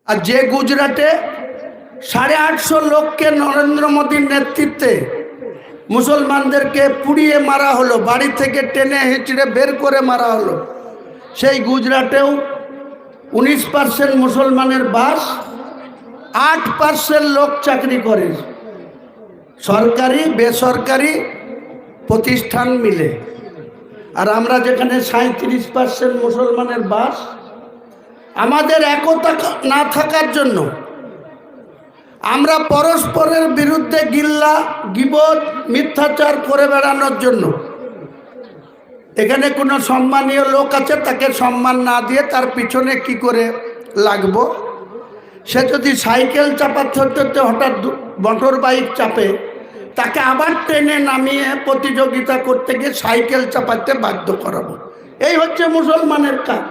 আর যে গুজরাটে 850 লোককে নরেন্দ্র মোদীর নেতৃত্বে মুসলমানদেরকে পুড়িয়ে মারা হলো, বাড়ি থেকে টেনে হেঁচড়ে বের করে মারা হলো, সেই গুজরাটেও 19% মুসলমানের বাস, 8% লোক চাকরি করে সরকারি বেসরকারি প্রতিষ্ঠান মিলে। আর আমরা যেখানে 37% মুসলমানের বাস, আমাদের একতা না থাকার জন্য, আমরা পরস্পরের বিরুদ্ধে গিল্লা গীবত মিথ্যাচার করে বেড়ানোর জন্য, এখানে কোনো সম্মানীয় লোক আছে তাকে সম্মান না দিয়ে তার পিছনে কি করে লাগবো, সে যদি সাইকেল চাপাতে হতে হঠাৎ মোটর বাইক চাপে, তাকে আবার ট্রেনে নামিয়ে প্রতিযোগিতা করতে গিয়ে সাইকেল চাপাতে বাধ্য করাবো। এই হচ্ছে মুসলমানের কাজ,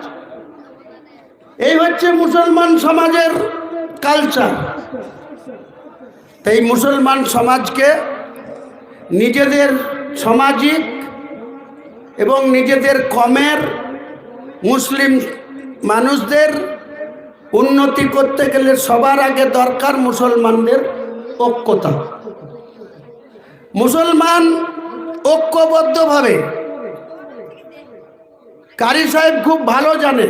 এই হচ্ছে মুসলমান সমাজের কালচার। এই মুসলমান সমাজকে নিজেদের সামাজিক এবং নিজেদের কমের মুসলিম মানুষদের উন্নতি করতে গেলে সবার আগে দরকার মুসলমানদের ঐক্যতা। মুসলমান ঐক্যবদ্ধভাবে, কারি সাহেব খুব ভালো জানে,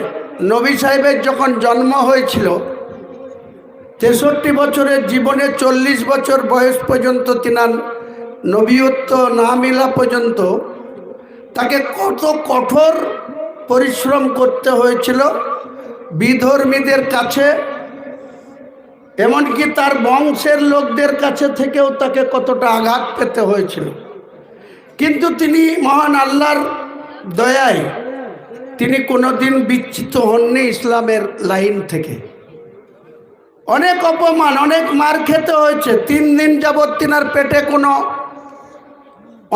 নবী সাহেবের যখন জন্ম হয়েছিল 63 বছরের জীবনে 40 বছর বয়স পর্যন্ত তিনার নবীয়ত্ব না মিলা পর্যন্ত তাকে কত কঠোর পরিশ্রম করতে হয়েছিল বিধর্মীদের কাছে, এমনকি তার বংশের লোকদের কাছে থেকেও তাকে কতটা আঘাত পেতে হয়েছিল। কিন্তু তিনি মহান আল্লাহর দয়ায় তিনি কোনোদিন বিচ্যুত হননি ইসলামের লাইন থেকে। অনেক অপমান, অনেক মার খেতে হয়েছে। 3 দিন যাবৎ তিনার পেটে কোনো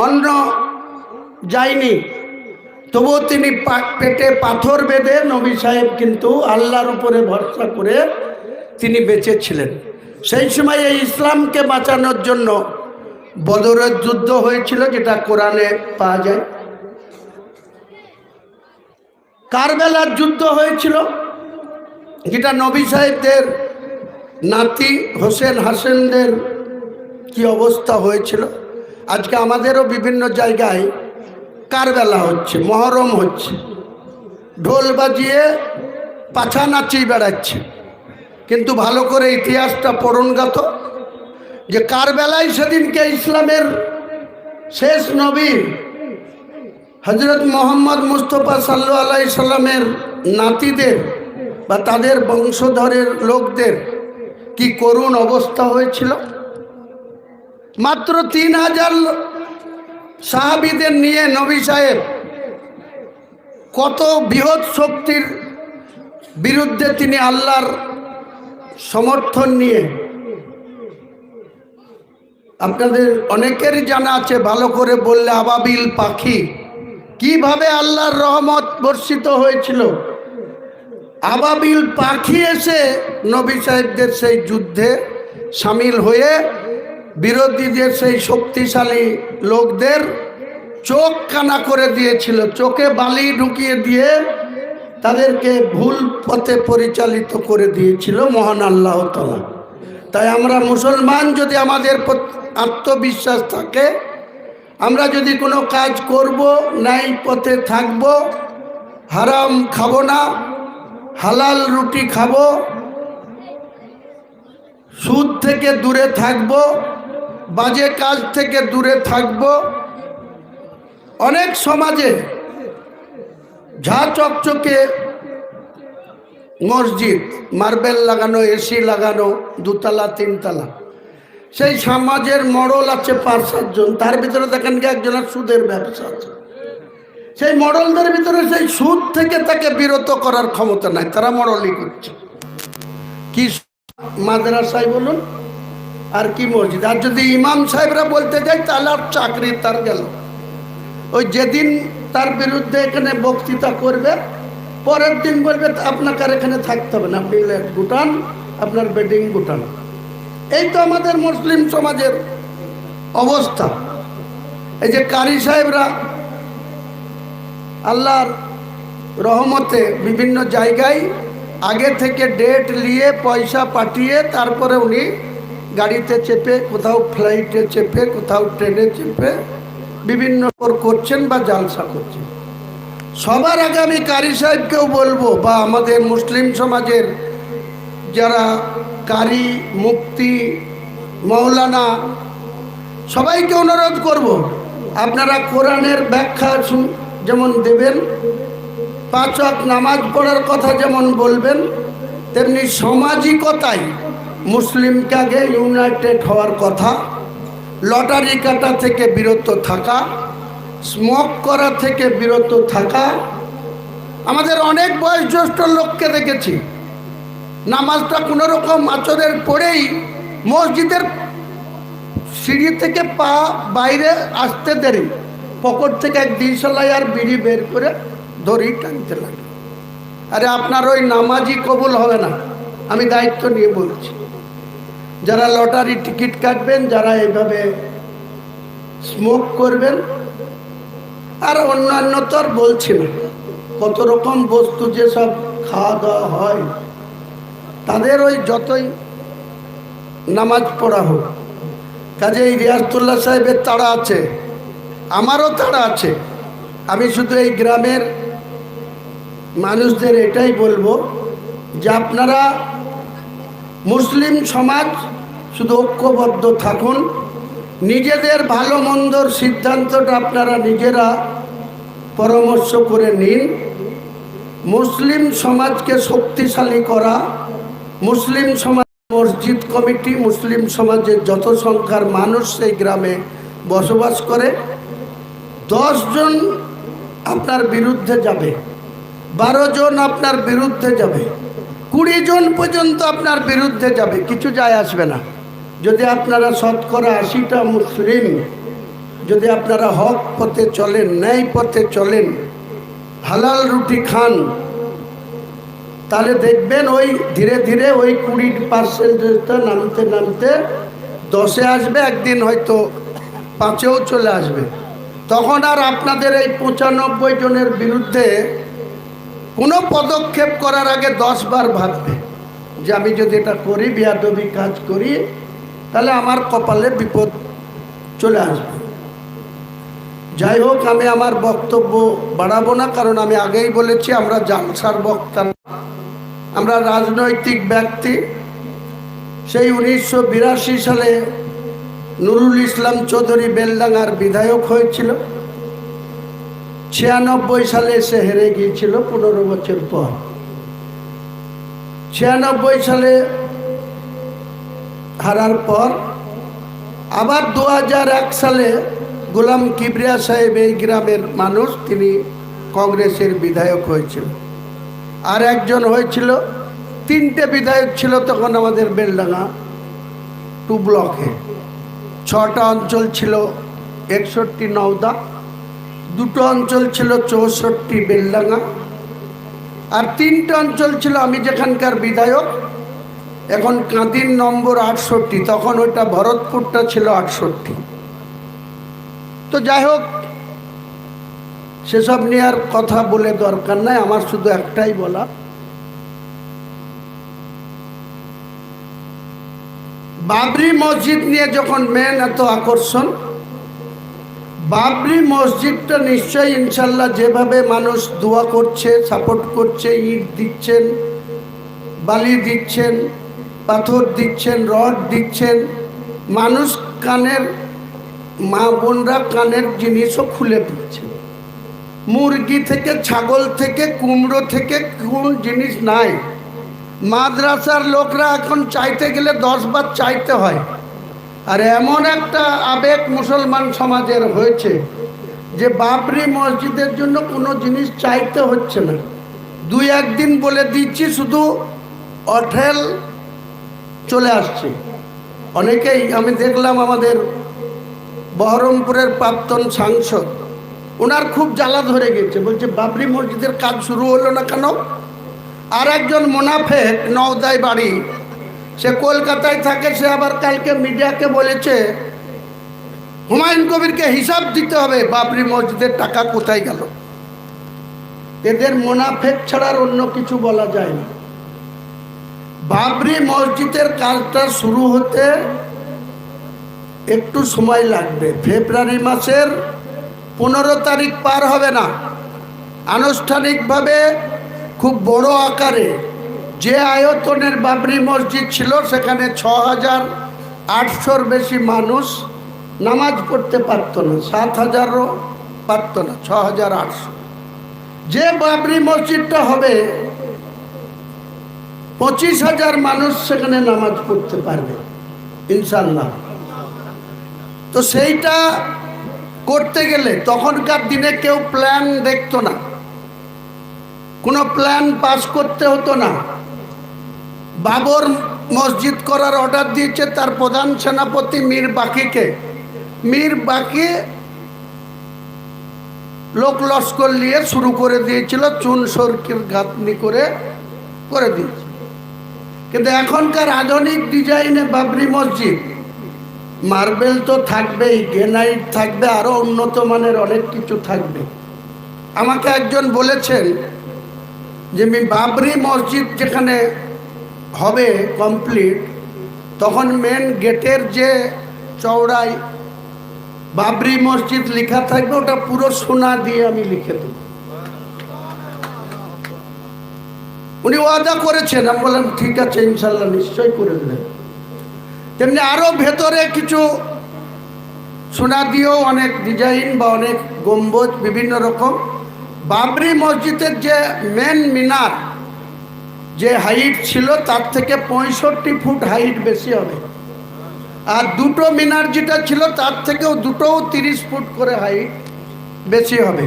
অন্ন যায়নি, তবুও তিনি পেটে পাথর বেঁধে নবী সাহেব কিন্তু আল্লাহর উপরে ভরসা করে তিনি বেঁচে ছিলেন। সেই সময় এই ইসলামকে বাঁচানোর জন্য বদরের যুদ্ধ হয়েছিল, যেটা কোরআনে পাওয়া যায়। কারবালার যুদ্ধ হয়েছিল, যেটা নবী সাহেবদের নাতি হোসেন হাসেনদের কি অবস্থা হয়েছিল। আজকে আমাদেরও বিভিন্ন জায়গায় কারবালা হচ্ছে, মহরম হচ্ছে, ঢোল বাজিয়ে পাছা নাচিয়ে বেড়াচ্ছে। কিন্তু ভালো করে ইতিহাসটা পড়ুন গাত, যে কারবালায় সেদিনকে ইসলামের শেষ নবী হজরত মোহাম্মদ মুস্তফা সাল্লাল্লাহু আলাইহি সাল্লামের নাতিদের বা তাদের বংশধরের লোকদের কি করুণ অবস্থা হয়েছিল। মাত্র 3000 সাহাবীদের নিয়ে নবী সাহেব কত বৃহৎ শক্তির বিরুদ্ধে তিনি আল্লাহর সমর্থন নিয়ে, আপনাদের অনেকেরই জানা আছে, ভালো করে বললে আবাবিল পাখি কিভাবে আল্লাহর রহমত বর্ষিত হয়েছিল। আবাবিল পাখি এসে নবী সাহেবদের সেই যুদ্ধে সামিল হয়ে বিরোধীদের সেই শক্তিশালী লোকদের চোখ কানা করে দিয়েছিল, চোখে বালি ঢুকিয়ে দিয়ে তাদেরকে ভুল পথে পরিচালিত করে দিয়েছিল মহান আল্লাহ তাআলা। তাই আমরা মুসলমান যদি আমাদের আত্মবিশ্বাস থাকে, আমরা যদি কোনো কাজ করব, ন্যায় পথে থাকব, হারাম খাবো না, হালাল রুটি খাবো, সুদ থেকে দূরে থাকব, বাজে কাজ থেকে দূরে থাকব। অনেক সমাজে ঝা চকচকে মসজিদ, মার্বেল লাগানো, এসি লাগানো, 2 তলা 3 তলা, সেই সমাজের মডল আছে 5-7 জন, তার ভিতরে দেখেন কি একজনের সুদের ব্যবসা আছে। সেই মডলদের ভিতরে সেই সুদ থেকে তাকে বিরত করার ক্ষমতা নাই, তারা মডলই করছে। কি মাদ্রাসায় বলুন আর কি মসজিদ। আর যদি ইমাম সাহেবরা বলতে যাই তাহলে আর চাকরি তার গেল। ওই যেদিন তার বিরুদ্ধে এখানে বক্তৃতা করবে, পরের দিন বলবে আপনাকে আর এখানে থাকতে হবে না, আপনি গুটান, আপনার বেডিং গুটান। এই তো আমাদের মুসলিম সমাজের অবস্থা। এই যে কারি সাহেবরা আল্লাহর রহমতে বিভিন্ন জায়গায় আগে থেকে ডেট নিয়ে পয়সা পাঠিয়ে তারপরে উনি গাড়িতে চেপে, কোথাও ফ্লাইটে চেপে, কোথাও ট্রেনে চেপে বিভিন্ন করছেন বা জালসা করছেন। সবার আগে আমি কারি সাহেবকেও বলবো, বা আমাদের মুসলিম সমাজের যারা কারি, মুফতি, মৌলানা, সবাইকে অনুরোধ করব, আপনারা কোরআনের ব্যাখ্যা যেমন দেবেন, 5 ওয়াক্ত নামাজ পড়ার কথা যেমন বলবেন, তেমনি সামাজিকতায় মুসলিমকে আগে ইউনাইটেড হওয়ার কথা, লটারি কাটা থেকে বিরত থাকা, স্মোক করা থেকে বিরত থাকা। আমাদের অনেক বয়োজ্যেষ্ঠ লোককে দেখেছি নামাজটা কোনো রকম আচরের পরেই মসজিদের সিঁড়ি থেকে পা বাইরে আসতে দেরি, পকেট থেকে এক দিশলাই আর বিড়ি বের করে দড়ি টানতে লাগে। আরে আপনার ওই নামাজই কবুল হবে না, আমি দায়িত্ব নিয়ে বলছি। যারা লটারি টিকিট কাটবেন, যারা এইভাবে স্মোক করবেন, আর অন্যান্য তো আর বলছি না, কত রকম বস্তু যেসব খাওয়া দাওয়া হয়, তাদের ওই যতই নামাজ পড়া হোক। কাজেই রিয়াজতুল্লাহ সাহেবের তাড়া আছে, আমারও তাড়া আছে। আমি শুধু এই গ্রামের মানুষদের এটাই বলবো যে আপনারা মুসলিম সমাজ শুধু ঐক্যবদ্ধ থাকুন, নিজেদের ভালো মন্দর সিদ্ধান্তটা আপনারা নিজেরা পরামর্শ করে নিন। মুসলিম সমাজকে শক্তিশালী করা, মুসলিম সমাজ, মসজিদ কমিটি, মুসলিম সমাজের যত সংখ্যার মানুষ সেই গ্রামে বসবাস করে, 10 জন আপনার বিরুদ্ধে যাবে, 12 জন আপনার বিরুদ্ধে যাবে, 20 জন পর্যন্ত আপনার বিরুদ্ধে যাবে, কিছু যায় আসবে না। যদি আপনারা শতকরা 80টা মুসলিম, যদি আপনারা হক পথে চলেন, ন্যায় পথে চলেন, হালাল রুটি খান, তাহলে দেখবেন ওই ধীরে ধীরে ওই 20% নামতে নামতে 10-এ আসবে, একদিন হয়তো 5-এও চলে আসবে। তখন আর আপনাদের এই 95 জনের বিরুদ্ধে কোনো পদক্ষেপ করার আগে 10 বার ভাববে যে আমি যদি এটা করি, বেয়াদবি কাজ করি, তাহলে আমার কপালে বিপদ চলে আসবে। যাই হোক, আমি আমার বক্তব্য বাড়াবো না, কারণ আমি আগেই বলেছি আমরা জালসার বক্তা, আমরা রাজনৈতিক ব্যক্তি। সেই 1982 সালে নুরুল ইসলাম চৌধুরী বেলডাঙ্গার বিধায়ক হয়েছিল, 96 সালে সে হেরে গিয়েছিল 15 বছর পর। 96 সালে হারার পর আবার 2001 সালে গোলাম কিবরিয়া সাহেব, এই গ্রামের মানুষ, তিনি কংগ্রেসের বিধায়ক হয়েছিল। আর একজন হয়েছিল, 3টে বিধায়ক ছিল তখন আমাদের বেলডাঙ্গা 2 ব্লকে। 6টা অঞ্চল ছিল 61 নওদা, 2টো অঞ্চল ছিল 64 বেলডাঙ্গা, আর 3টে অঞ্চল ছিল আমি যেখানকার বিধায়ক, এখন কাঁদির নম্বর 68, তখন ওইটা ভরতপুরটা ছিল 68। তো যাই হোক, সেসব নিয়ে আর কথা বলে দরকার নাই, আমার শুধু একটাই বলা, বাবরি মসজিদ নিয়ে যখন মেন এত আকর্ষণ, বাবরি মসজিদটা নিশ্চয়ই ইনশাল্লাহ যেভাবে মানুষ দোয়া করছে, সাপোর্ট করছে, ইট দিচ্ছেন, বালি দিচ্ছেন, পাথর দিচ্ছেন, রড দিচ্ছেন, মানুষ কানের, মা বোনরা কানের জিনিসও খুলে দিচ্ছে। মুরগি থেকে, ছাগল থেকে, কুমড়ো থেকে কোন জিনিস নাই। মাদ্রাসার লোকরা এখন চাইতে গেলে 10 বার চাইতে হয়। আর এমন একটা আবেগ মুসলমান সমাজের হয়েছে যে বাবরি মসজিদের জন্য কোনো জিনিস চাইতে হচ্ছে না, 2-1 দিন বলে দিচ্ছি, শুধু অঠেল চলে আসছে। অনেকেই, আমি দেখলাম আমাদের বহরমপুরের প্রাক্তন সাংসদ, ওনার খুব জ্বালা ধরে গেছে, বলছে বাবরি মসজিদের কাজ শুরু হলো না কেন? আর একজন মোনাফেক, নওদায় বাড়ি, সে কলকাতায় থাকে, সে আবার কালকে মিডিয়াকে বলেছে হুমায়ুন কবিরকে হিসাব দিতে হবে, বাবরি মসজিদের টাকা কোথায় গেল। এদের মোনাফেক ছাড়ার অন্য কিছু বলা যায় না। বাবরি মসজিদের কাজটা শুরু হতে একটু সময় লাগবে। ফেব্রুয়ারি মাসের 15 তারিখ পার হবে না। আনুষ্ঠানিকভাবে খুব বড় আকারে যে আয়তনের বাবরি মসজিদ ছিল সেখানে 6800-র বেশি মানুষ নামাজ পড়তে পারত না, 7000ও পারত না, 6800। যে বাবরি মসজিদটা হবে 25,000 মানুষ সেখানে নামাজ পড়তে পারবে ইনশাল্লাহ। তো সেইটা করতে গেলে তখনকার দিনে কেউ প্ল্যান দেখতো না, কোনো প্ল্যান পাস করতে হতো না। বাবর মসজিদ করার অর্ডার দিয়েছে তার প্রধান সেনাপতি মীর বাকিকে। মীর বাকি লোক লস্কর নিয়ে শুরু করে দিয়েছিল, চুন সরকির গাঁথনি করে দিয়েছিল। কিন্তু এখনকার আধুনিক ডিজাইনে বাবরি মসজিদ, মার্বেল তো থাকবেই, গ্রেনাইট থাকবে, আরো উন্নত মানের অনেক কিছু থাকবে। আমাকে একজন বলেছেন যে বাবরি মসজিদ যেখানে হবে কমপ্লিট, তখন মেন গেটের যে চওড়ায় বাবরি মসজিদ লেখা থাকবে ওটা পুরো সোনা দিয়ে আমি লিখে দেব। উনি ওয়াদা করেছেন। আমি বললাম ঠিক আছে, ইনশাল্লাহ নিশ্চয় করে দেবেন। তেমনি আরো ভেতরে কিছু সোনা দিয়েও অনেক ডিজাইন বা অনেক গম্বুজ বিভিন্ন রকম। বাবরি মসজিদের যে মেন মিনার যে হাইট ছিল তার থেকে 65 ফুট হাইট বেশি হবে, আর দুটো মিনার যেটা ছিল তার থেকেও দুটোও 30 ফুট করে হাইট বেশি হবে।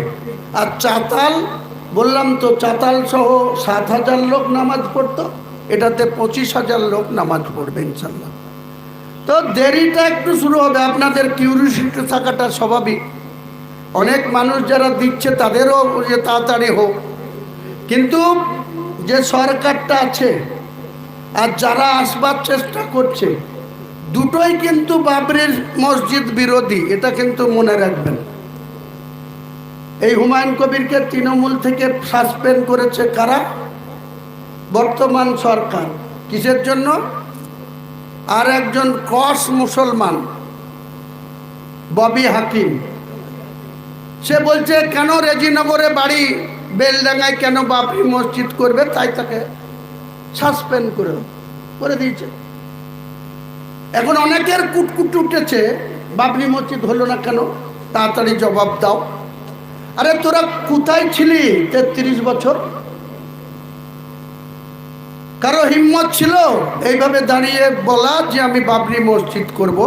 আর চাতাল বললাম তো, চাতাল সহ 7000 লোক নামাজ পড়তো, এটাতে 25,000 লোক নামাজ পড়বে ইনশাল্লাহ। তো দেরিটা একটু শুরু হবে, আপনাদের কিউরিওসিটি থাকাটা স্বাভাবিক। অনেক মানুষ যারা দিচ্ছে তাদেরও যে তাড়াতাড়ি হোক, কিন্তু যে সরকারটা আছে আর যারা আসবার চেষ্টা করছে দুটোই কিন্তু বাবরির মসজিদ বিরোধী, এটা কিন্তু মনে রাখবেন। এই হুমায়ুন কবিরকে তৃণমূল থেকে সাসপেন্ড করেছে কারা? বর্তমান সরকার। কিসের জন্য? আর একজন ক্রস মুসলমান ববি হাকিম, সে বলছে কেন রেজিনগরে বাড়ি, বেলডাঙ্গায় কেন বাবরি মসজিদ করবে, তাই তাকে সাসপেন্ড করে দিয়েছে। এখন অনেকের কুটকুট উঠেছে, বাবরি মসজিদ হলো না কেন, তাড়াতাড়ি জবাব দাও। আরে তোরা কোথায় ছিলি 33 বছর? কারো হিম্মত ছিল এইভাবে দাঁড়িয়ে বলা যে আমি বাবরি মসজিদ করব?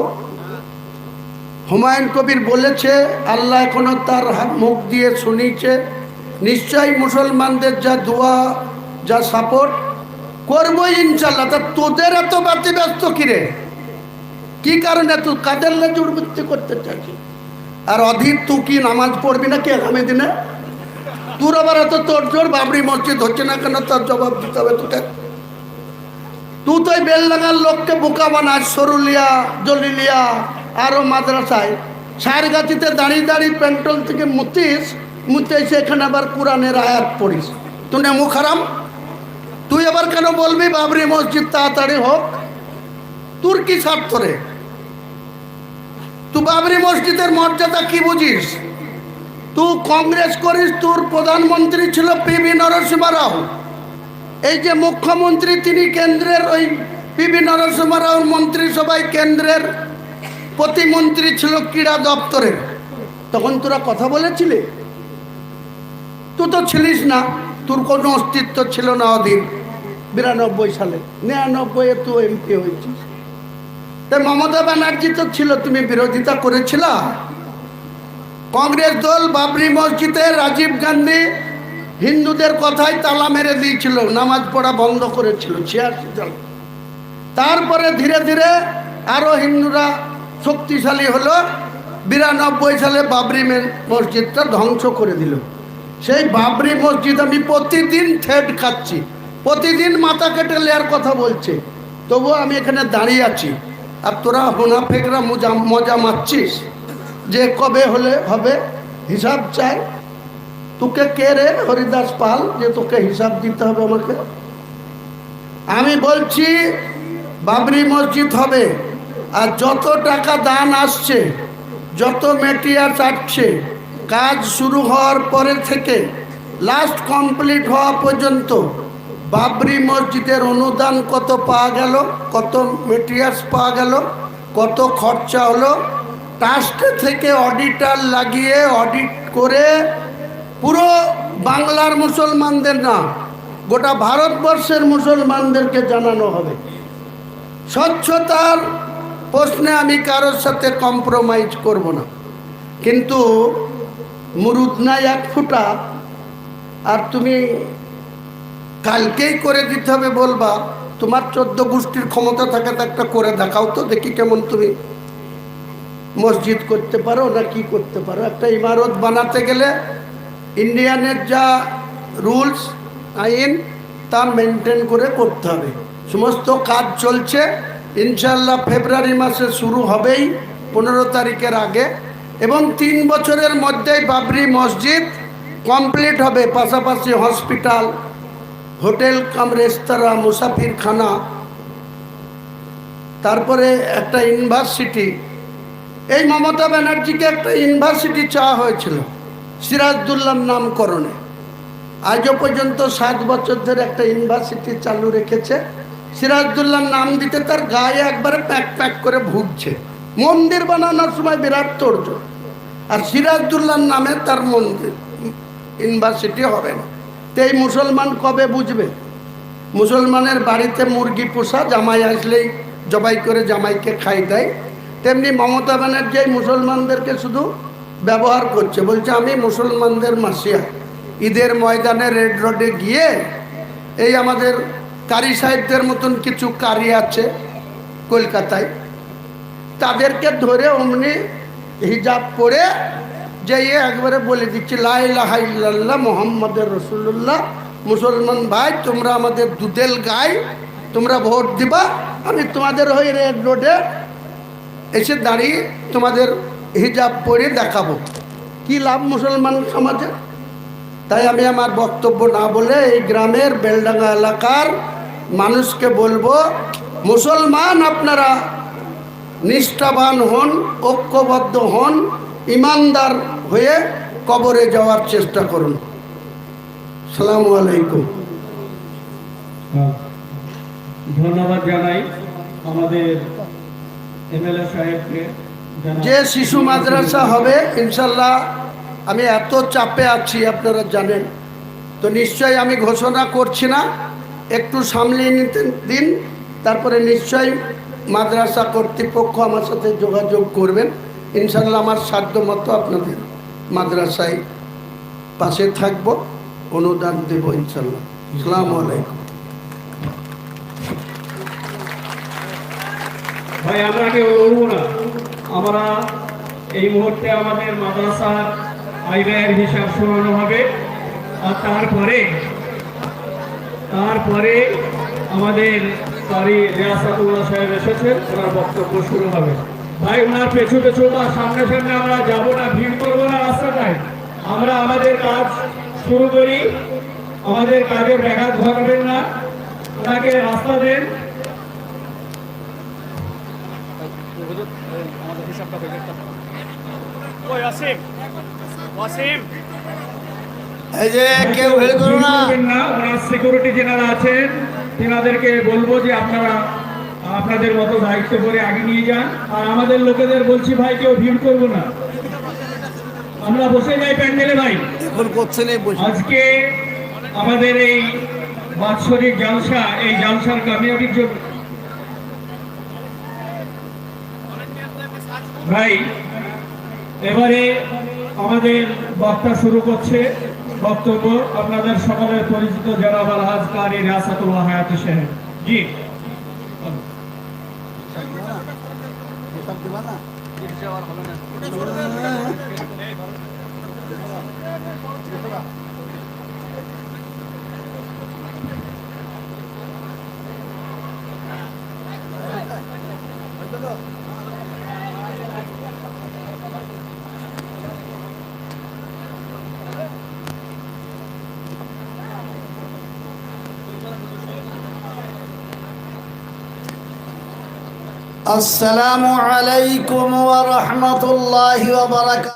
হুমায়ুন কবির বলেছে, আল্লাহ এখনো তার মুখ দিয়ে শুনিয়েছে, নিশ্চয়ই মুসলমানদের যা দোয়া যা সাপোর্ট করবো ইনশাল্লাহ। তা তোদের এত ব্যস্ত কিরে, কি কারণে তুই কাদের লেজে উড়বৃত্তি করতে চাচ্ছিস? আর অধীর তুই কি নামাজ পড়বি নাকি আগামী দিনে? তোর আবার এত তোর জোর বাবরি মসজিদ হচ্ছে না কেন, তার জবাব দিতে হবে তোকে। তুই তো বেলডাঙ্গার লোককে বোকা বানাস, সরুলিয়া, জলিলিয়া, আরো মাদ্রাসায় সারগাছিতে দাঁড়িয়ে দাঁড়িয়ে পেন্ট্রোল থেকে মুতে এসে এখানে আবার কোরআনের আয়াত পড়িস। তুই নেমু খারাম, তুই আবার কেন বলবি বাবরি মসজিদ তাড়াতাড়ি হোক? তোর কি স্বার্থ রে? তুই বাবরি মসজিদের মর্যাদা কি বুঝিস? তুই কংগ্রেস করিস, তোর প্রধানমন্ত্রী ছিল পিভি নরসিংহ রাও। এই যে মুখ্যমন্ত্রী তিনি কেন্দ্রের ওই পিভি নরসিংহ রাওর মন্ত্রিসভায় কেন্দ্রের প্রতিমন্ত্রী ছিল ক্রীড়া দপ্তরের। তখন তোরা কথা বলেছিলি? তুই তো ছিলিস না, তোর কোনো অস্তিত্ব ছিল না অধীন। 92 সালে, 99-এ তুই এমপি হয়েছিস। তাই মমতা ব্যানার্জি তো ছিল, তুমি বিরোধিতা করেছিল। কংগ্রেস দল বাবরি মসজিদে রাজীব গান্ধী হিন্দুদের কথায় তালা মেরে দিয়েছিল, নামাজ পড়া বন্ধ করেছিল 86 সালে। তারপরে ধীরে ধীরে আরো হিন্দুরা শক্তিশালী হলো, 92 সালে বাবরি মসজিদটা ধ্বংস করে দিল। সেই বাবরি মসজিদ আমি প্রতিদিন থ্রেড খাচ্ছি, প্রতিদিন মাথা কেটে নেওয়ার কথা বলছে, তবুও আমি এখানে দাঁড়িয়ে আছি। আর তোরা মুনাফেকরা মজা মারছিস যে কবে হলে হবে, হিসাব চাই। তোকে কে রে হরিদাস পাল যে তোকে হিসাব দিতে হবে আমাকে? আমি বলছি বাবরি মসজিদ হবে, আর যত টাকা দান আসছে, যত মেটেরিয়ালস আসছে, কাজ শুরু হওয়ার পরে থেকে লাস্ট কমপ্লিট হওয়া পর্যন্ত বাবরি মসজিদের অনুদান কত পাওয়া গেল, কত মেটেরিয়ালস পাওয়া গেল, কত খরচা হলো, ট্রাস্ট থেকে অডিটর লাগিয়ে অডিট করে পুরো বাংলার মুসলমানদের না, গোটা ভারতবর্ষের মুসলমানদেরকে জানানো হবে। স্বচ্ছতার প্রশ্নে আমি কারোর সাথে কম্প্রোমাইজ করব না, কিন্তু মুরুদ নাই এক ফুটা, আর তুমি কালকেই করে দিতে হবে বলবা, তোমার 14 গোষ্ঠীর ক্ষমতা থাকে তো একটা করে দেখাও তো দেখি কেমন তুমি মসজিদ করতে পারো না কি করতে পারো। একটা ইমারত বানাতে গেলে ইন্ডিয়ানের যা রুলস আইন তা মেনটেন করে করতে হবে। সমস্ত কাজ চলছে, ইনশাল্লাহ ফেব্রুয়ারি মাসে শুরু হবেই 15 তারিখের আগে, এবং 3 বছরের মধ্যেই বাবরি মসজিদ কমপ্লিট হবে। পাশাপাশি হসপিটাল, হোটেল কাম রেস্তোরাঁ, মুসাফিরখানা, তারপরে একটা ইউনিভার্সিটি। এই মমতা ব্যানার্জিকে একটা ইউনিভার্সিটি চাওয়া হয়েছিল সিরাজদৌল্লার নামকরণে, আজও পর্যন্ত 7 বছর ধরে একটা ইউনিভার্সিটি চালু রেখেছে। সিরাজদৌল্লার নাম দিতে তার গায়ে একবারে প্যাক প্যাক করে ভুগছে। মন্দির বানানোর সময় বিরাট তোড়জোড়, আর সিরাজদৌল্লার নামে তার মন্দির ইউনিভার্সিটি হবে না। তো এই মুসলমান কবে বুঝবে? মুসলমানের বাড়িতে মুরগি পোষা, জামাই আসলেই জবাই করে জামাইকে খাই দেয়, তেমনি মমতা ব্যানার্জি মুসলমানদেরকে শুধু ব্যবহার করছে। বলছে আমি মুসলমানদের মাসিয়া। ঈদের ময়দানে রেড রোডে গিয়ে এই আমাদের কারি সাহেবদের মতন কিছু কারি আছে কলকাতায়, তাদেরকে ধরে অমনি হিজাব পরে যাইয়ে একবারে বলে দিচ্ছি লা ইলাহা ইল্লাল্লাহ মুহাম্মাদুর রাসূলুল্লাহ। মুসলমান ভাই, তোমরা আমাদের দুধেল গাই, তোমরা ভোট দিবা, আমি তোমাদের হয়ে রেড রোডে এসে দাঁড়িয়ে তোমাদের হিজাব পরে দেখাবো। কি লাভ মুসলমান সমাজে? তাই আমি আমার বক্তব্য না বলে এই গ্রামের বেলডাঙ্গা এলাকার মানুষকে বলবো, মুসলমান আপনারা নিষ্ঠাবান হন, ঐক্যবদ্ধ হন, ইমানদার হয়ে কবরে যাওয়ার চেষ্টা করুন। আসসালামু আলাইকুম। ধন্যবাদ জানাই আমাদের এমএলএ সাহেবকে। যে শিশু মাদ্রাসা হবে ইনশাল্লাহ, আমি এত চাপে আছি আপনারা জানেন, তো নিশ্চয়ই আমি ঘোষণা করছি না, একটু সামলিয়ে নিতে দিন, তারপরে নিশ্চয়ই মাদ্রাসা কর্তৃপক্ষ আমার সাথে যোগাযোগ করবেন। ইনশাল্লাহ আমার সাধ্য মতো আপনাদের মাদ্রাসায় পাশে থাকবো, অনুদান দেব ইনশাল্লাহ। আসসালামু আলাইকুম। ভাই আমরা কেউ লড়বো না, আমরা এই মুহূর্তে আমাদের মাদ্রাসার আয় ব্যয়ের হিসাব শোনানো হবে, আর তারপরে আমাদের কারি রিয়াসাতুল্লাহ সাহেব এসেছেন, ওনার বক্তব্য শুরু হবে। ভাই ওনার পেছু পেছু বা সামনে সামনে আমরা যাবো না, ভিড় করবো না রাস্তাটায়, আমরা আমাদের কাজ শুরু করি, আমাদের কাজে ব্যাঘাত ঘটাবেন না, ওনাকে রাস্তা দেন। এই যে কেউ হেল্প করো না, ওনার সিকিউরিটি যারা আছেন তেনাদেরকে বলবো যে আপনারা আপনাদের মতো দায়িত্ব করে আগে নিয়ে যান, আর আমাদের লোকেদের বলছি ভাই কেউ ভিড় করবো না, আমরা বসে যাই প্যান্ডেলে। ভাই এখন করছেন আজকে আমাদের এই বাৎসরিক জালসা, এই জালসার কামিয়াবির জন্য ভাই এবারে আমাদের বক্তা শুরু করছে বক্তব্য আপনাদের সকলের পরিচিত জনাব আলহাজ কারি রিয়াসাতুল্লাহ হায়াতী সাহেব। জি আসসালামু আলাইকুম ওয়া রাহমাতুল্লাহি ওয়া বারাকাতুহু।